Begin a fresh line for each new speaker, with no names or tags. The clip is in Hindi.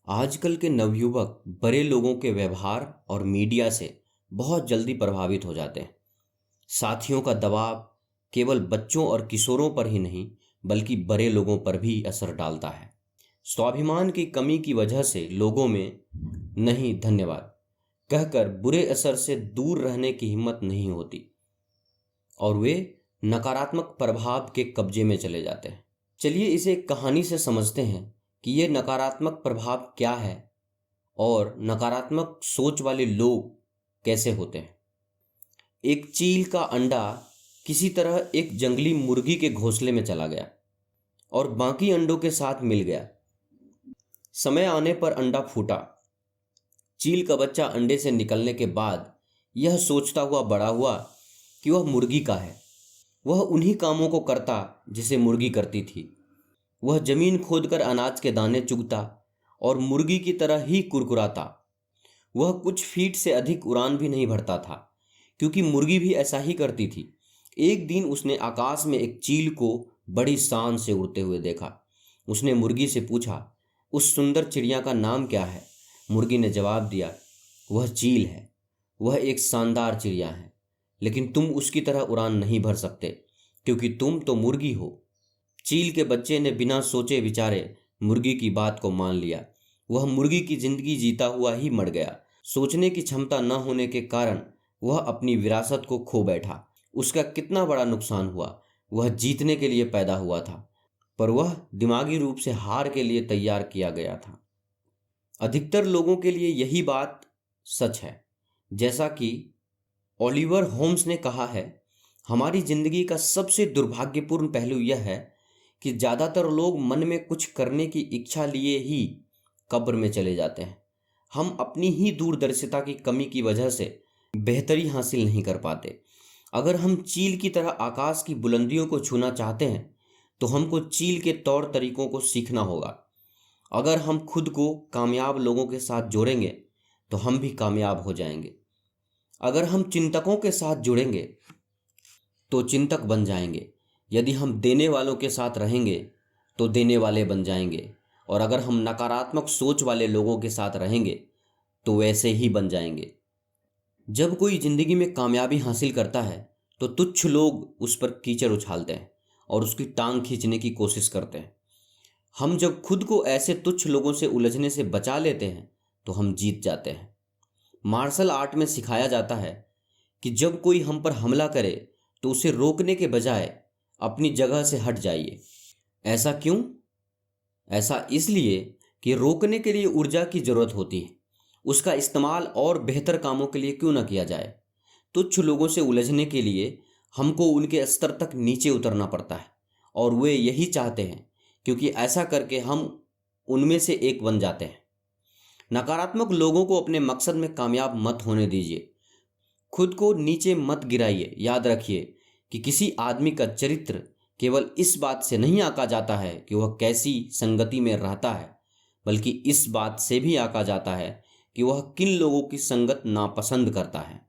आजकल के नवयुवक बड़े लोगों के व्यवहार और मीडिया से बहुत जल्दी प्रभावित हो जाते हैं। साथियों का दबाव केवल बच्चों और किशोरों पर ही नहीं, बल्कि बड़े लोगों पर भी असर डालता है। स्वाभिमान की कमी की वजह से लोगों में नहीं धन्यवाद कहकर बुरे असर से दूर रहने की हिम्मत नहीं होती और वे नकारात्मक प्रभाव के कब्जे में चले जाते हैं। चलिए इसे एक कहानी से समझते हैं कि ये नकारात्मक प्रभाव क्या है और नकारात्मक सोच वाले लोग कैसे होते हैं। एक चील का अंडा किसी तरह एक जंगली मुर्गी के घोंसले में चला गया और बाकी अंडों के साथ मिल गया। समय आने पर अंडा फूटा। चील का बच्चा अंडे से निकलने के बाद यह सोचता हुआ बड़ा हुआ कि वह मुर्गी का है। वह उन्हीं कामों को करता जिसे मुर्गी करती थी। वह जमीन खोदकर अनाज के दाने चुगता और मुर्गी की तरह ही कुरकुराता। वह कुछ फीट से अधिक उड़ान भी नहीं भरता था, क्योंकि मुर्गी भी ऐसा ही करती थी। एक दिन उसने आकाश में एक चील को बड़ी शान से उड़ते हुए देखा। उसने मुर्गी से पूछा, उस सुंदर चिड़िया का नाम क्या है? मुर्गी ने जवाब दिया, वह चील है। वह एक शानदार चिड़िया है, लेकिन तुम उसकी तरह उड़ान नहीं भर सकते, क्योंकि तुम तो मुर्गी हो। चील के बच्चे ने बिना सोचे विचारे मुर्गी की बात को मान लिया। वह मुर्गी की जिंदगी जीता हुआ ही मर गया। सोचने की क्षमता न होने के कारण वह अपनी विरासत को खो बैठा। उसका कितना बड़ा नुकसान हुआ। वह जीतने के लिए पैदा हुआ था, पर वह दिमागी रूप से हार के लिए तैयार किया गया था। अधिकतर लोगों के लिए यही बात सच है। जैसा कि ओलिवर होम्स ने कहा है, हमारी जिंदगी का सबसे दुर्भाग्यपूर्ण पहलू यह है कि ज़्यादातर लोग मन में कुछ करने की इच्छा लिए ही कब्र में चले जाते हैं। हम अपनी ही दूरदर्शिता की कमी की वजह से बेहतरी हासिल नहीं कर पाते। अगर हम चील की तरह आकाश की बुलंदियों को छूना चाहते हैं, तो हमको चील के तौर तरीकों को सीखना होगा। अगर हम खुद को कामयाब लोगों के साथ जोड़ेंगे, तो हम भी कामयाब हो जाएंगे। अगर हम चिंतकों के साथ जुड़ेंगे, तो चिंतक बन जाएंगे। यदि हम देने वालों के साथ रहेंगे, तो देने वाले बन जाएंगे। और अगर हम नकारात्मक सोच वाले लोगों के साथ रहेंगे, तो वैसे ही बन जाएंगे। जब कोई जिंदगी में कामयाबी हासिल करता है, तो तुच्छ लोग उस पर कीचड़ उछालते हैं और उसकी टांग खींचने की कोशिश करते हैं। हम जब खुद को ऐसे तुच्छ लोगों से उलझने से बचा लेते हैं, तो हम जीत जाते हैं। मार्शल आर्ट में सिखाया जाता है कि जब कोई हम पर हमला करे, तो उसे रोकने के बजाय अपनी जगह से हट जाइए। ऐसा क्यों? ऐसा इसलिए कि रोकने के लिए ऊर्जा की जरूरत होती है। उसका इस्तेमाल और बेहतर कामों के लिए क्यों ना किया जाए? तुच्छ लोगों से उलझने के लिए हमको उनके स्तर तक नीचे उतरना पड़ता है, और वे यही चाहते हैं, क्योंकि ऐसा करके हम उनमें से एक बन जाते हैं। नकारात्मक लोगों को अपने मकसद में कामयाब मत होने दीजिए। खुद को नीचे मत गिराइए। याद रखिए कि किसी आदमी का चरित्र केवल इस बात से नहीं आंका जाता है कि वह कैसी संगति में रहता है, बल्कि इस बात से भी आंका जाता है कि वह किन लोगों की संगत नापसंद करता है।